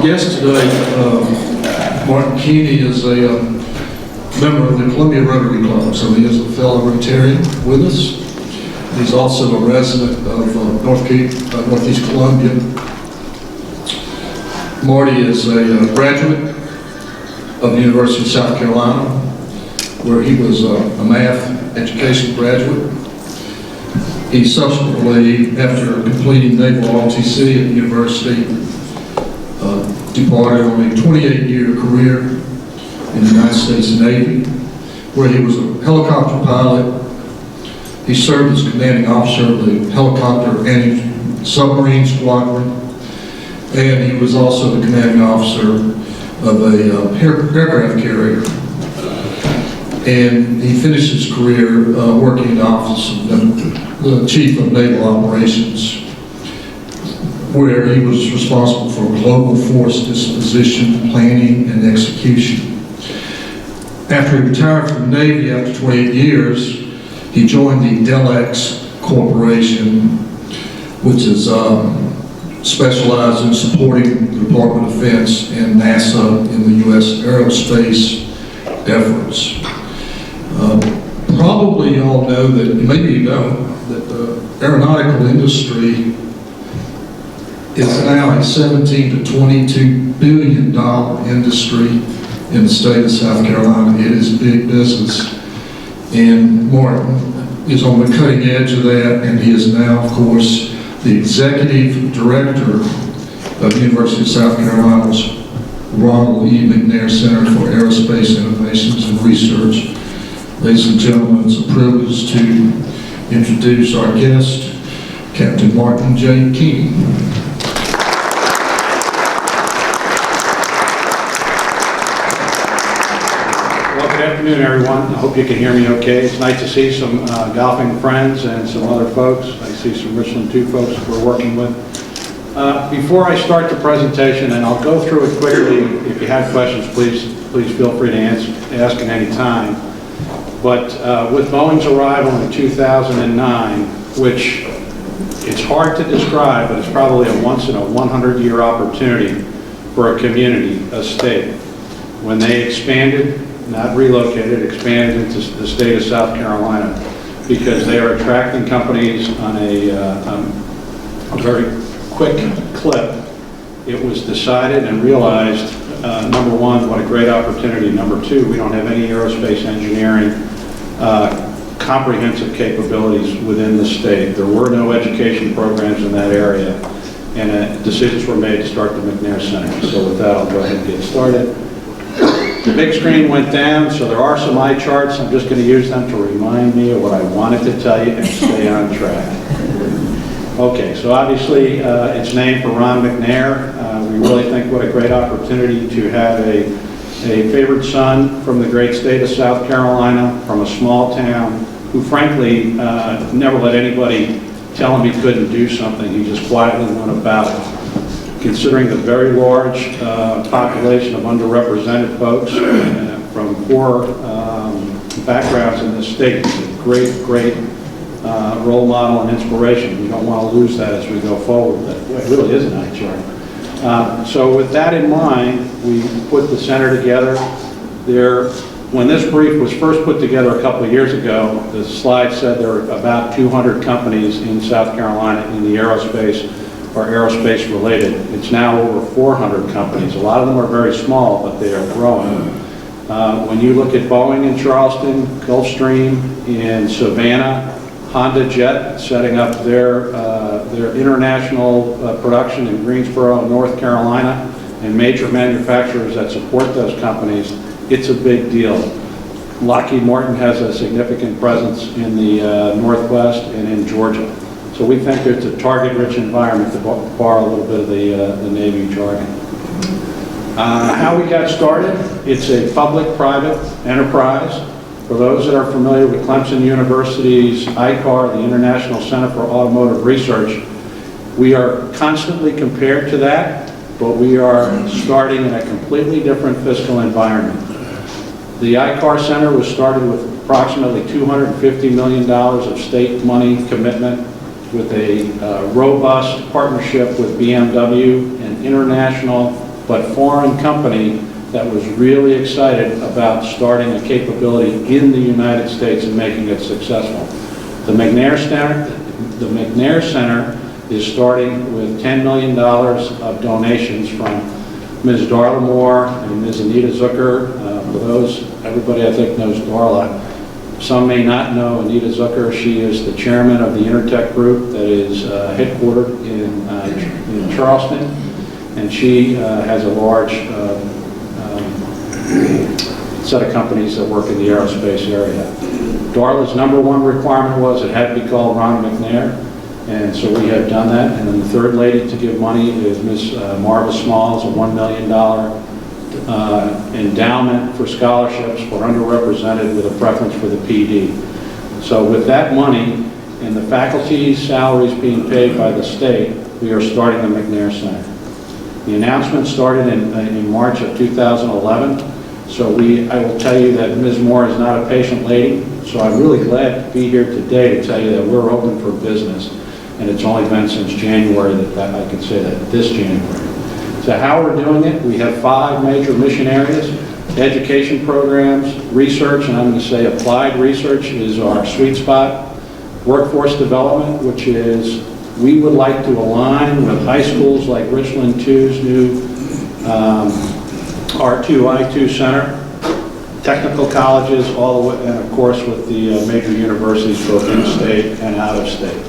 guest today, Martin Keaney, is a member of the Columbia Rotary Club, so he is a fellow Rotarian with us. He's also a resident of Northeast Columbia. Marty is a graduate of the University of South Carolina, where he was a math education graduate. He subsequently, after completing naval ROTC at the university, departed on a 28-year career in the United States Navy, where he was a helicopter pilot. He served as commanding officer of the helicopter and submarine squadron, and he was also the commanding officer of a aircraft carrier. And he finished his career working in the office of the Chief of Naval Operations, where he was responsible for global force disposition, planning, and execution. After he retired from the Navy after 28 years, he joined the Dell-X Corporation, which is specialized in supporting the Department of Defense and NASA in the U.S. Aerospace efforts. Probably you all know that, maybe you don't, that the aeronautical industry is now a $17 to $22 billion industry in the state of South Carolina. It is big business. And Martin is on the cutting edge of that, and he is now, of course, the executive director of the University of South Carolina's Ronald E. McNair Center for Aerospace Innovations and Research. Ladies and gentlemen, it's a privilege to introduce our guest, Captain Martin J. Keaney. Well, good afternoon, everyone. I hope you can hear me okay. It's nice to see some golfing friends and some other folks. I see some Richland 2 folks we're working with. Before I start the presentation, and I'll go through it quickly, if you have questions, please feel free to ask at any time. But with Boeing's arrival in 2009, which it's hard to describe, but it's probably a once in a 100-year opportunity for a community, a state. When they expanded, not relocated, expanded into the state of South Carolina, because they are attracting companies on a very quick clip. It was decided and realized, number one, what a great opportunity. Number two, we don't have any aerospace engineering comprehensive capabilities within the state. There were no education programs in that area, and decisions were made to start the McNair Center. So with that, I'll go ahead and get started. The big screen went down, so there are some eye charts. I'm just going to use them to remind me of what I wanted to tell you and stay on track. Okay, so obviously it's named for Ron McNair. We really think what a great opportunity to have a favored son from the great state of South Carolina, from a small town, who frankly never let anybody tell him he couldn't do something. He just quietly went about it. Considering the very large population of underrepresented folks from poor backgrounds in this state, it's a great role model and inspiration. We don't want to lose that as we go forward. That really is an eye chart. So with that in mind, we put the center together. When this brief was first put together a couple of years ago, the slide said there are about 200 companies in South Carolina in the aerospace or aerospace related. It's now over 400 companies. A lot of them are very small, but they are growing. When you look at Boeing in Charleston, Gulfstream in Savannah, Honda Jet setting up their international production in Greensboro, North Carolina, and major manufacturers that support those companies, it's a big deal. Lockheed Martin has a significant presence in the Northwest and in Georgia. So we think it's a target-rich environment, to borrow a little bit of the Navy jargon. How we got started, it's a public-private enterprise. For those that are familiar with Clemson University's ICAR, the International Center for Automotive Research, we are constantly compared to that, but we are starting in a completely different fiscal environment. The ICAR Center was started with approximately $250 million of state money commitment, with a robust partnership with BMW, an international but foreign company that was really excited about starting a capability in the United States and making it successful. The McNair Center is starting with $10 million of donations from Ms. Darla Moore and Ms. Anita Zucker. For those, everybody I think knows Darla. Some may not know Anita Zucker. She is the chairman of the Intertech Group that is headquartered in Charleston, and she has a large set of companies that work in the aerospace area. Darla's #1 requirement was it had to be called Ron McNair, and so we have done that. And then the third lady to give money is Ms. Marva Smalls, a $1 million endowment for scholarships for underrepresented with a preference for the PD. So with that money and the faculty's salaries being paid by the state, we are starting the McNair Center. The announcement started in March of 2011. So I will tell you that Ms. Moore is not a patient lady, so I'm really glad to be here today to tell you that we're open for business, and it's only been since January that I can say that, this January. So how we're doing it, we have 5 major mission areas: education programs, research, and I'm going to say applied research is our sweet spot, workforce development, which is we would like to align with high schools like Richland 2's new R2I2 Center, technical colleges, all the way, and of course with the major universities both in-state and out-of-state.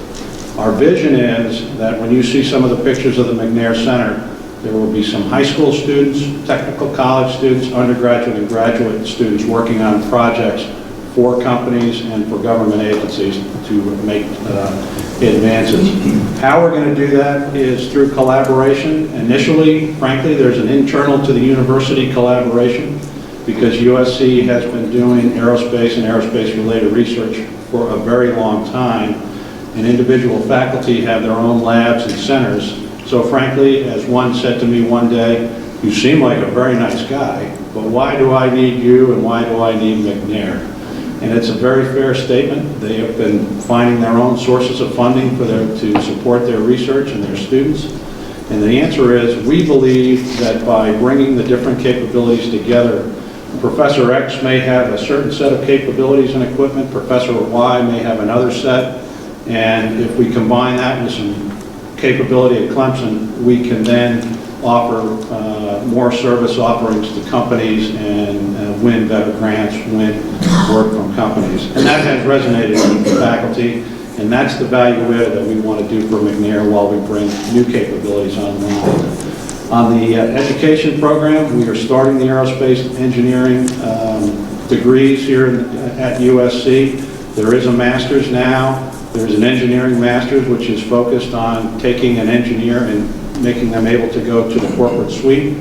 Our vision is that when you see some of the pictures of the McNair Center, there will be some high school students, technical college students, undergraduate and graduate students working on projects for companies and for government agencies to make advances. How we're going to do that is through collaboration. Initially, frankly, there's an internal to the university collaboration because USC has been doing aerospace and aerospace-related research for a very long time, and individual faculty have their own labs and centers. So frankly, as one said to me one day, "You seem like a very nice guy, but why do I need you and why do I need McNair?" And it's a very fair statement. They have been finding their own sources of funding to support their research and their students. And the answer is, we believe that by bringing the different capabilities together, Professor X may have a certain set of capabilities and equipment, Professor Y may have another set, and if we combine that with some capability at Clemson, we can then offer more service offerings to companies and win better grants, win work from companies. And that has resonated with the faculty, and that's the value add that we want to do for McNair while we bring new capabilities online. On the education program, we are starting the aerospace engineering degrees here at USC. There is a master's now. There's an engineering master's, which is focused on taking an engineer and making them able to go to the corporate suite.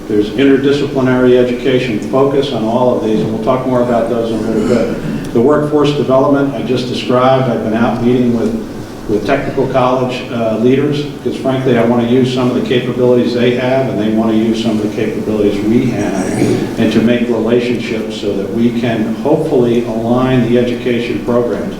There's interdisciplinary education focus on all of these, and we'll talk more about those in a little bit. The workforce development I just described, I've been out meeting with technical college leaders, because frankly I want to use some of the capabilities they have, and they want to use some of the capabilities we have, and to make relationships so that we can hopefully align the education programs.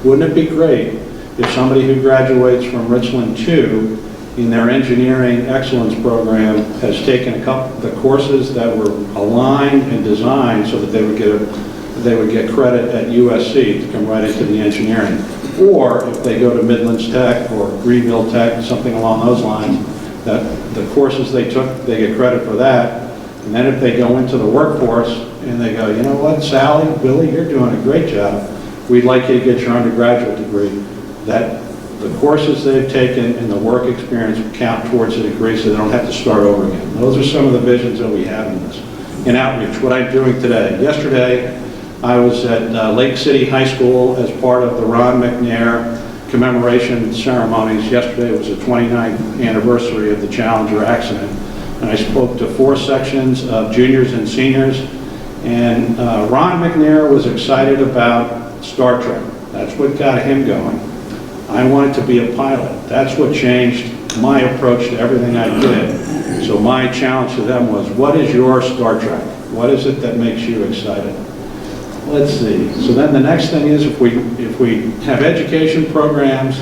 Wouldn't it be great if somebody who graduates from Richland 2 in their engineering excellence program has taken a couple of the courses that were aligned and designed so that they would get credit at USC to come right into the engineering, or if they go to Midlands Tech or Greenville Tech, something along those lines, that the courses they took, they get credit for that. And then if they go into the workforce and they go, you know what, Sally, Billy, you're doing a great job. We'd like you to get your undergraduate degree. That the courses they've taken and the work experience count towards the degree so they don't have to start over again. Those are some of the visions that we have in this. In outreach, what I'm doing today. Yesterday, I was at Lake City High School as part of the Ron McNair commemoration ceremonies. Yesterday was the 29th anniversary of the Challenger accident. And I spoke to 4 sections of juniors and seniors. And Ron McNair was excited about Star Trek. That's what got him going. I wanted to be a pilot. That's what changed my approach to everything I did. So my challenge to them was, what is your Star Trek? What is it that makes you excited? Let's see. So then the next thing is if we have education programs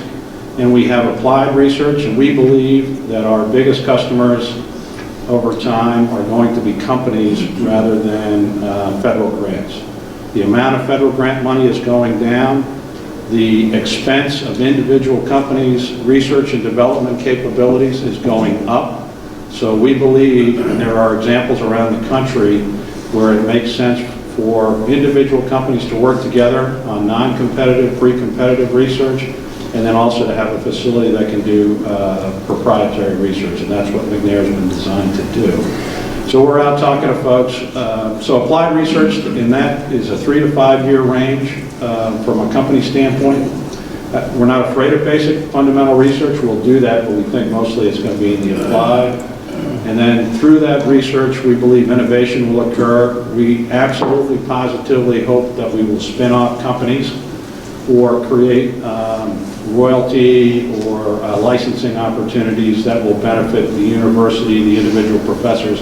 and we have applied research, and we believe that our biggest customers over time are going to be companies rather than federal grants. The amount of federal grant money is going down. The expense of individual companies' research and development capabilities is going up. So we believe, and there are examples around the country where it makes sense for individual companies to work together on non-competitive, pre-competitive research, and then also to have a facility that can do proprietary research, and that's what McNair has been designed to do. So we're out talking to folks. So applied research in that is a 3 to 5 year range from a company standpoint. We're not afraid of basic fundamental research. We'll do that, but we think mostly it's going to be in the applied. And then through that research, we believe innovation will occur. We absolutely positively hope that we will spin off companies or create royalty or licensing opportunities that will benefit the university, the individual professors,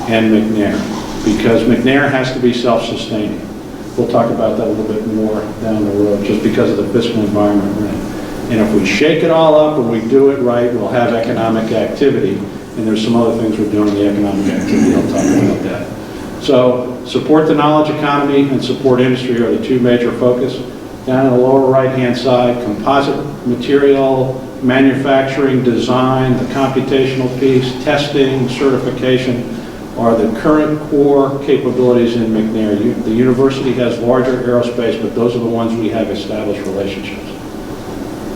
and McNair, because McNair has to be self-sustaining. We'll talk about that a little bit more down the road, just because of the fiscal environment we're in. And if we shake it all up and we do it right, we'll have economic activity. And there's some other things we're doing in the economic activity. I'll talk about that. So support the knowledge economy and support industry are the two major focus. Down in the lower right-hand side, composite material, manufacturing, design, the computational piece, testing, certification are the current core capabilities in McNair. The university has larger aerospace, but those are the ones we have established relationships.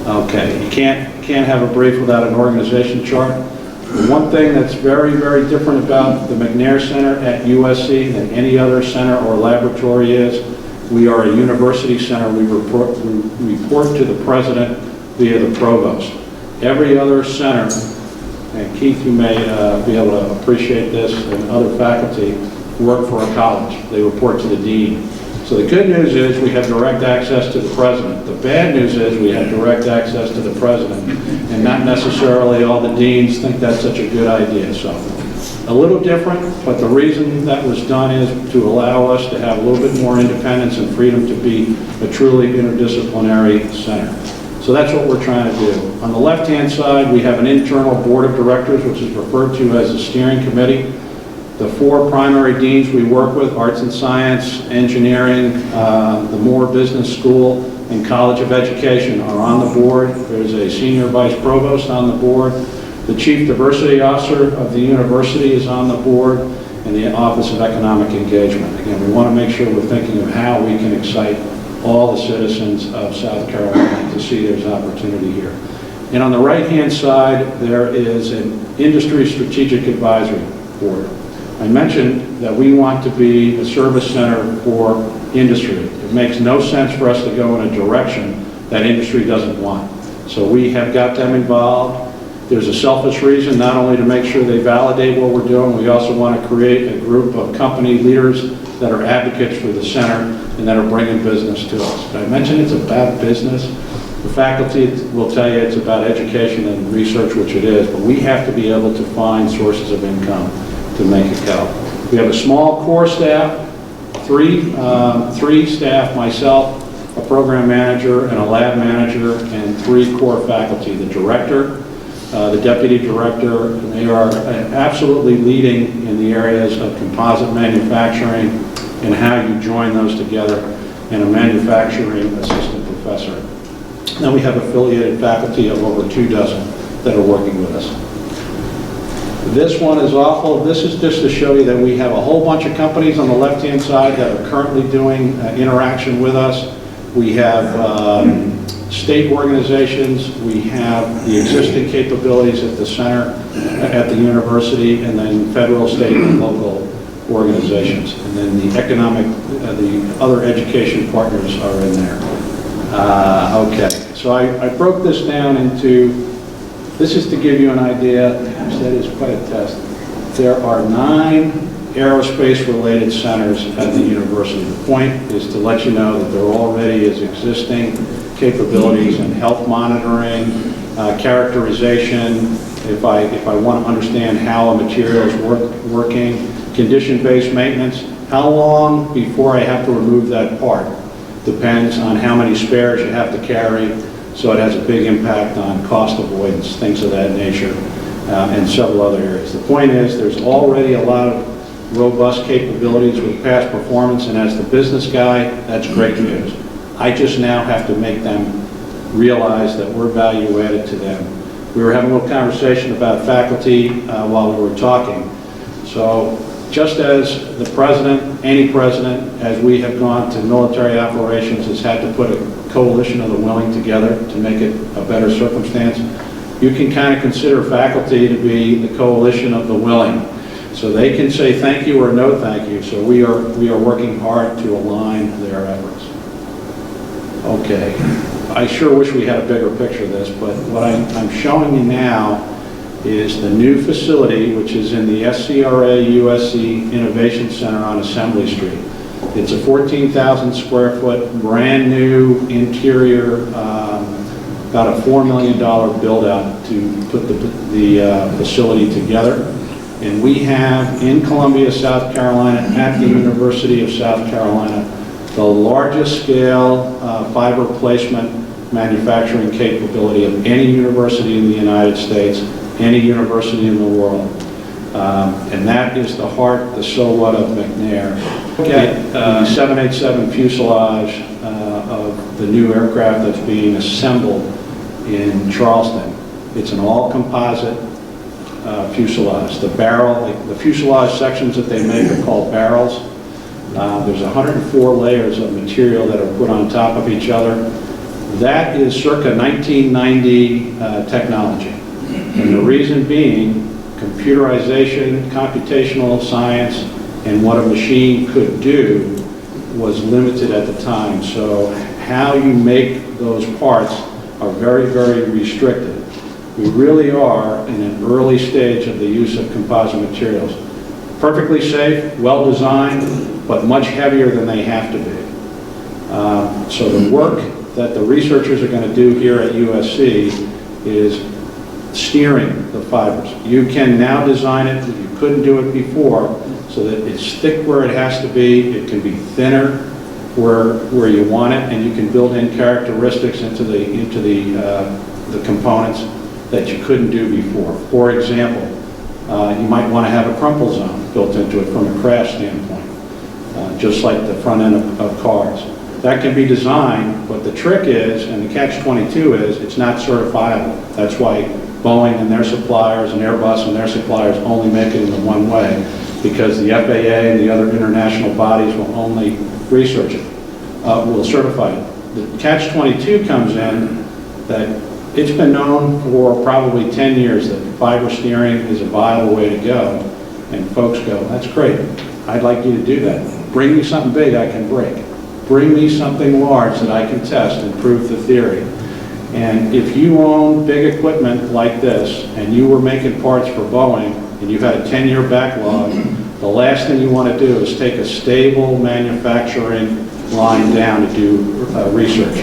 Okay, you can't have a brief without an organization chart. The one thing that's very, very different about the McNair Center at USC than any other center or laboratory is we are a university center. We report to the president via the provost. Every other center, and Keith, you may be able to appreciate this, and other faculty work for a college. They report to the dean. So the good news is we have direct access to the president. The bad news is we have direct access to the president, and not necessarily all the deans think that's such a good idea. So a little different, but the reason that was done is to allow us to have a little bit more independence and freedom to be a truly interdisciplinary center. So that's what we're trying to do. On the left-hand side, we have an internal board of directors, which is referred to as the steering committee. The four primary deans we work with, arts and science, engineering, the Moore Business School, and College of Education are on the board. There's a senior vice provost on the board. The chief diversity officer of the university is on the board, and the Office of Economic Engagement. Again, we want to make sure we're thinking of how we can excite all the citizens of South Carolina to see there's opportunity here. And on the right-hand side, there is an industry strategic advisory board. I mentioned that we want to be a service center for industry. It makes no sense for us to go in a direction that industry doesn't want. So we have got them involved. There's a selfish reason, not only to make sure they validate what we're doing, we also want to create a group of company leaders that are advocates for the center and that are bringing business to us. Did I mention it's about business? The faculty will tell you it's about education and research, which it is, but we have to be able to find sources of income to make it go. We have a small core staff, three staff, myself, a program manager and a lab manager, and 3 core faculty, the director, the deputy director, and they are absolutely leading in the areas of composite manufacturing and how you join those together, and a manufacturing assistant professor. Then we have affiliated faculty of over 24 that are working with us. This one is awful. This is just to show you that we have a whole bunch of companies on the left-hand side that are currently doing interaction with us. We have state organizations, we have the existing capabilities at the center, at the university, and then federal, state, and local organizations. And then the economic, the other education partners are in there. Okay, so I broke this down into, this is to give you an idea, I said it's quite a test. There are 9 aerospace-related centers at the university. The point is to let you know that there already is existing capabilities in health monitoring, characterization, if I want to understand how a material is working, condition-based maintenance. How long before I have to remove that part depends on how many spares you have to carry, so it has a big impact on cost avoidance, things of that nature. and several other areas. The point is, there's already a lot of robust capabilities with past performance, and as the business guy, that's great news. I just now have to make them realize that we're value added to them. We were having a little conversation about faculty while we were talking. So just as the president, any president, as we have gone to military operations, has had to put a coalition of the willing together to make it a better circumstance, you can kind of consider faculty to be the coalition of the willing. So they can say thank you or no thank you. So we are working hard to align their efforts. Okay. I sure wish we had a bigger picture of this, but what I'm showing you now is the new facility, which is in the SCRA USC Innovation Center on Assembly Street. It's a 14,000 square foot, brand new interior, about a $4 million build out to put the facility together. And we have in Columbia, South Carolina, at the University of South Carolina, the largest scale fiber placement manufacturing capability of any university in the United States, any university in the world. And that is the heart, the so what of McNair. Look at the 787 fuselage of the new aircraft that's being assembled in Charleston. It's an all composite fuselage. The barrel, the fuselage sections that they make are called barrels. There's 104 layers of material that are put on top of each other. That is circa 1990 technology. And the reason being, computerization, computational science, and what a machine could do was limited at the time. So how you make those parts are very, very restricted. We really are in an early stage of the use of composite materials. Perfectly safe, well designed, but much heavier than they have to be. So the work that the researchers are going to do here at USC is steering the fibers. You can now design it, you couldn't do it before, so that it's thick where it has to be, it can be thinner where you want it, and you can build in characteristics into the components that you couldn't do before. For example, you might want to have a crumple zone built into it from a crash standpoint, just like the front end of cars. That can be designed, but the trick is, and the catch-22 is, it's not certifiable. That's why Boeing and their suppliers and Airbus and their suppliers only make it in the one way, because the FAA and the other international bodies will only research it, will certify it. The catch-22 comes in that it's been known for probably 10 years that fiber steering is a viable way to go, and folks go, that's great, I'd like you to do that. Bring me something big I can break. Bring me something large that I can test and prove the theory. And if you own big equipment like this, and you were making parts for Boeing, and you had a 10-year backlog, the last thing you want to do is take a stable manufacturing line down to do research.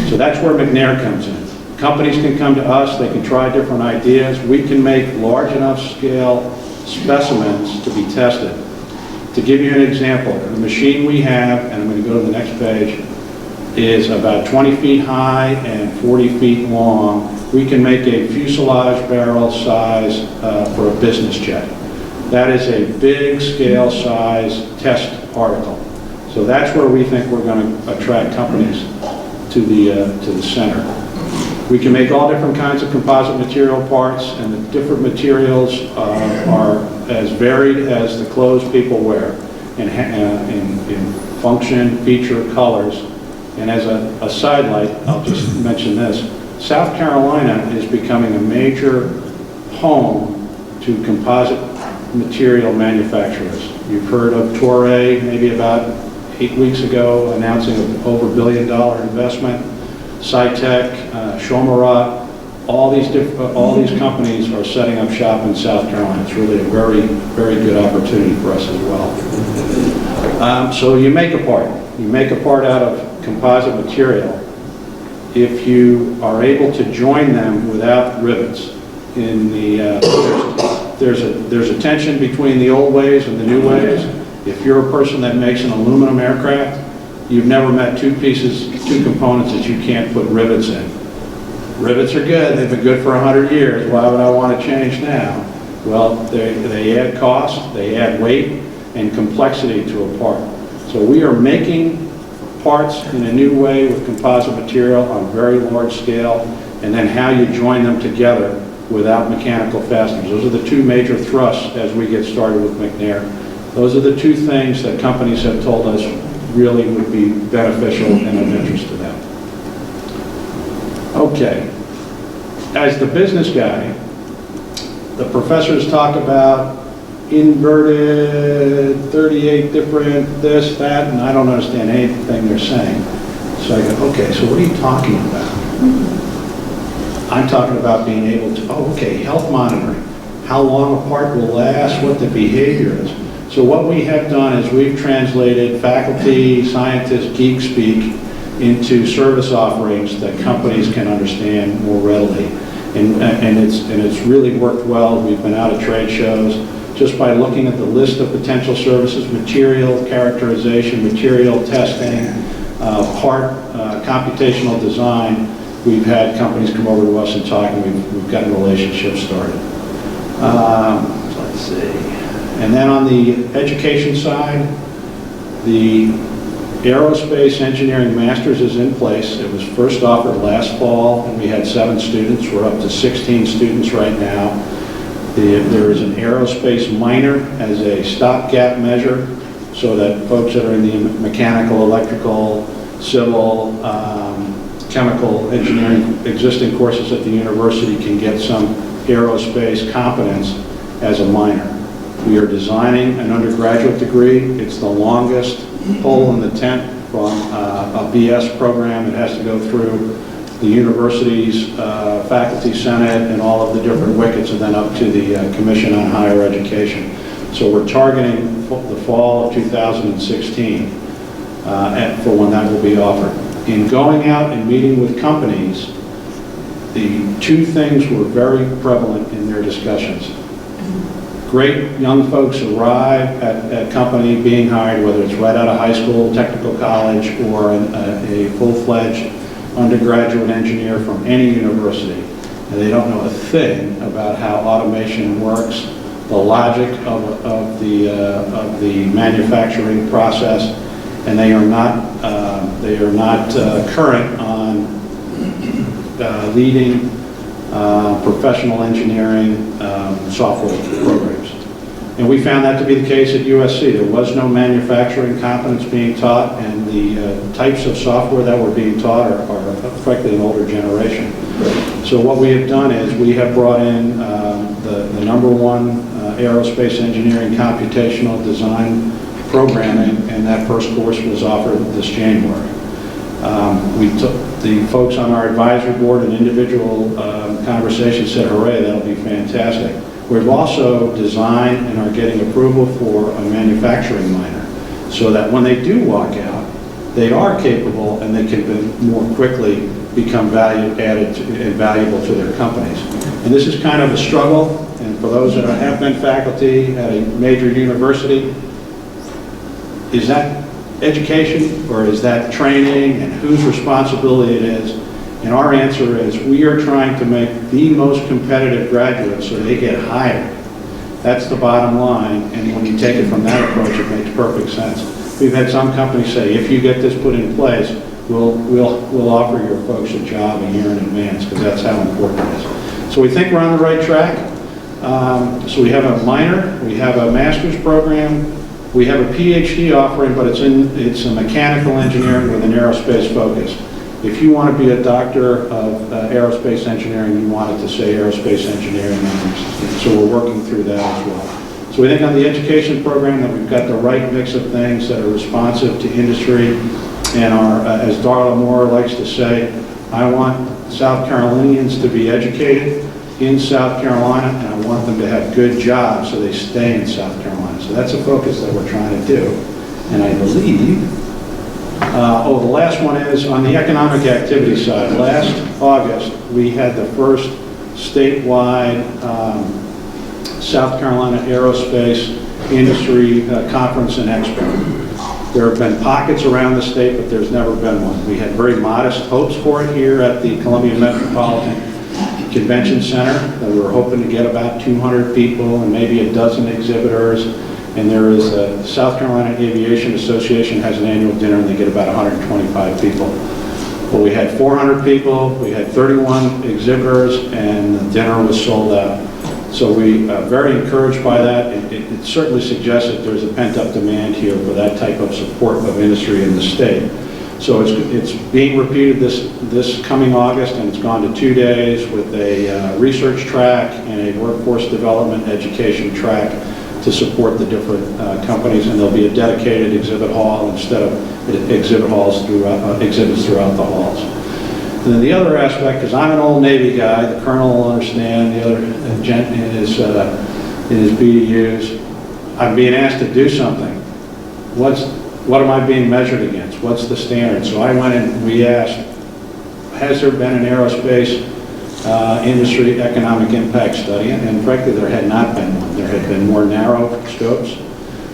So that's where McNair comes in. Companies can come to us, they can try different ideas. We can make large enough scale specimens to be tested. To give you an example, the machine we have, and I'm going to go to the next page, is about 20 feet high and 40 feet long. We can make a fuselage barrel size for a business jet. That is a big scale size test article. So that's where we think we're going to attract companies to the center. We can make all different kinds of composite material parts, and the different materials are as varied as the clothes people wear in function, feature, colors. And as a sidelight, I'll just mention this. South Carolina is becoming a major home to composite material manufacturers. You've heard of Toray, maybe about 8 weeks ago, announcing an over $1 billion investment. Cytec, Shomarat, all these companies are setting up shop in South Carolina. It's really a very, very good opportunity for us as well. So you make a part. You make a part out of composite material. If you are able to join them without rivets, in the there's a tension between the old ways and the new ways. If you're a person that makes an aluminum aircraft, you've never met two components that you can't put rivets in. Rivets are good, they've been good for 100 years, why would I want to change now? Well, they add cost, they add weight, and complexity to a part. So we are making parts in a new way with composite material on very large scale, and then how you join them together without mechanical fasteners. Those are the two major thrusts as we get started with McNair. Those are the two things that companies have told us really would be beneficial and of interest to them. Okay, as the business guy, the professors talk about inverted, 38 different this, that, and I don't understand anything they're saying. So I go, okay, so what are you talking about? I'm talking about being able to, oh, okay, health monitoring, how long a part will last, what the behavior is. So what we have done is we've translated faculty, scientists, geek speak into service offerings that companies can understand more readily. And it's really worked well. We've been out at trade shows. Just by looking at the list of potential services, material characterization, material testing, part computational design, we've had companies come over to us and talk, and we've gotten relationships started. Let's see. And then on the education side, the Aerospace Engineering Masters is in place. It was first offered last fall, and we had 7 students. We're up to 16 students right now. There is an aerospace minor as a stopgap measure so that folks that are in the mechanical, electrical, civil, chemical engineering existing courses at the university can get some aerospace competence as a minor. We are designing an undergraduate degree. It's the longest pole in the tent from a BS program. It has to go through the university's faculty senate and all of the different wickets, and then up to the Commission on Higher Education. So we're targeting the fall of 2016 for when that will be offered. In going out and meeting with companies, the two things were very prevalent in their discussions. Great young folks arrive at company being hired, whether it's right out of high school, technical college, or a full-fledged undergraduate engineer from any university, and they don't know a thing about how automation works, the logic of the manufacturing process, and they are not current on leading professional engineering software programs. And we found that to be the case at USC. There was no manufacturing competence being taught, and the types of software that were being taught are frankly an older generation. So what we have done is we have brought in the #1 aerospace engineering computational design programming, and that first course was offered this January. We took the folks on our advisory board and individual conversations said, hooray, that'll be fantastic. We've also designed and are getting approval for a manufacturing minor so that when they do walk out, they are capable and they can more quickly become value added and valuable to their companies. And this is kind of a struggle, and for those that have been faculty at a major university, is that education or is that training, and whose responsibility it is? And our answer is we are trying to make the most competitive graduates so they get hired. That's the bottom line, and when you take it from that approach, it makes perfect sense. We've had some companies say, if you get this put in place, we'll offer your folks a job a year in advance, because that's how important it is. So we think we're on the right track. So we have a minor, we have a master's program, we have a PhD offering, but it's a mechanical engineering with an aerospace focus. If you want to be a doctor of aerospace engineering, you want it to say aerospace engineering. So we're working through that as well. So we think on the education program that we've got the right mix of things that are responsive to industry, and are, as Darla Moore likes to say, I want South Carolinians to be educated in South Carolina, and I want them to have good jobs so they stay in South Carolina. So that's a focus that we're trying to do. And I believe, the last one is on the economic activity side. Last August, we had the first statewide South Carolina Aerospace Industry Conference and Expo. There have been pockets around the state, but there's never been one. We had very modest hopes for it here at the Columbia Metropolitan Convention Center. We were hoping to get about 200 people and maybe a dozen exhibitors. And there is a South Carolina Aviation Association has an annual dinner and they get about 125 people. Well, we had 400 people, we had 31 exhibitors, and the dinner was sold out. So we are very encouraged by that. It certainly suggests that there's a pent-up demand here for that type of support of industry in the state. So it's being repeated this coming August, and it's gone to 2 days with a research track and a workforce development education track to support the different companies, and there'll be a dedicated exhibit hall instead of exhibit halls exhibits throughout the halls. And then the other aspect, because I'm an old Navy guy, the colonel will understand, the other gent in his BDUs, I'm being asked to do something. What am I being measured against? What's the standard? So I went and we asked, has there been an aerospace industry economic impact study? And frankly, there had not been one. There had been more narrow scopes.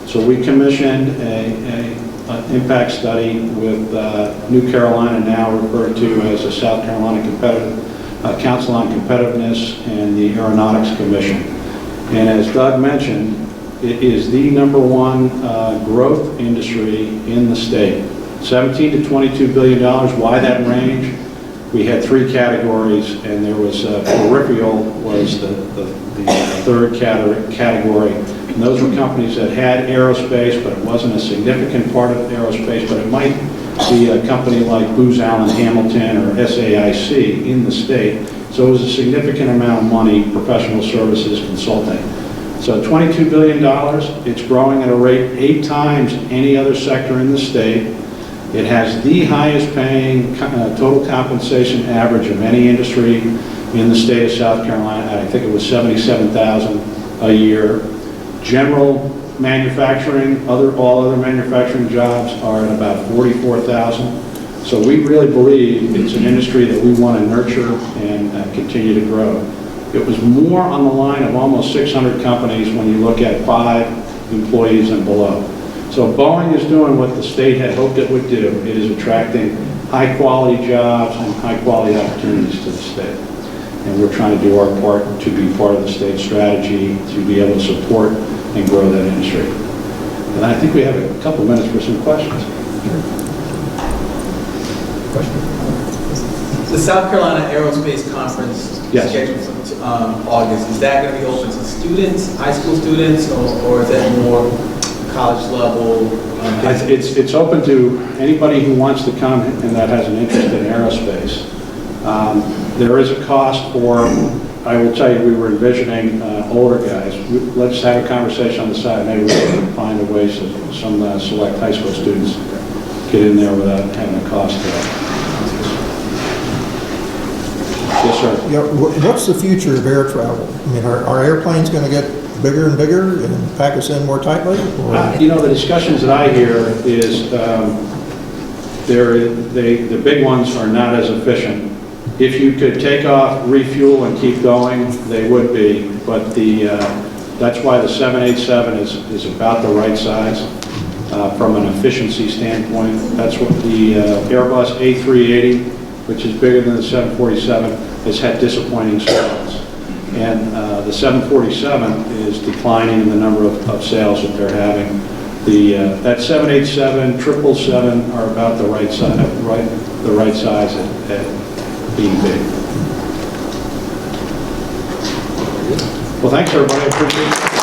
So we commissioned an impact study with New Carolina, now referred to as the South Carolina Council on Competitiveness, and the Aeronautics Commission. And as Doug mentioned, it is the #1 growth industry in the state. $17 to $22 billion. Why that range? We had 3 categories, and there was peripheral was the third category. And those were companies that had aerospace, but it wasn't a significant part of aerospace, but it might be a company like Booz Allen Hamilton or SAIC in the state. So it was a significant amount of money, professional services, consulting. So $22 billion, it's growing at a rate 8 times any other sector in the state. It has the highest paying total compensation average of any industry in the state of South Carolina. I think it was $77,000 a year. General manufacturing, all other manufacturing jobs are at about $44,000. So we really believe it's an industry that we want to nurture and continue to grow. It was more on the line of almost 600 companies when you look at 5 employees and below. So Boeing is doing what the state had hoped it would do. It is attracting high-quality jobs and high-quality opportunities to the state. And we're trying to do our part to be part of the state strategy to be able to support and grow that industry. And I think we have a couple minutes for some questions. The South Carolina Aerospace Conference Yes. scheduled for August, is that going to be open to students, high school students, or is that more college level? It's open to anybody who wants to come and that has an interest in aerospace. There is a cost for, I will tell you, we were envisioning older guys. Let's have a conversation on the side. Maybe we can find a way so some select high school students get in there without having a cost to it. Yes, sir. Yeah, what's the future of air travel? I mean, are airplanes going to get bigger and bigger and pack us in more tightly? You know, the discussions that I hear is the big ones are not as efficient. If you could take off, refuel, and keep going, they would be. But that's why the 787 is about the right size from an efficiency standpoint. That's what the Airbus A380, which is bigger than the 747, has had disappointing sales. And the 747 is declining in the number of sales that they're having. That 787, 777 are about the right size at being big. Well, thanks everybody. I appreciate it.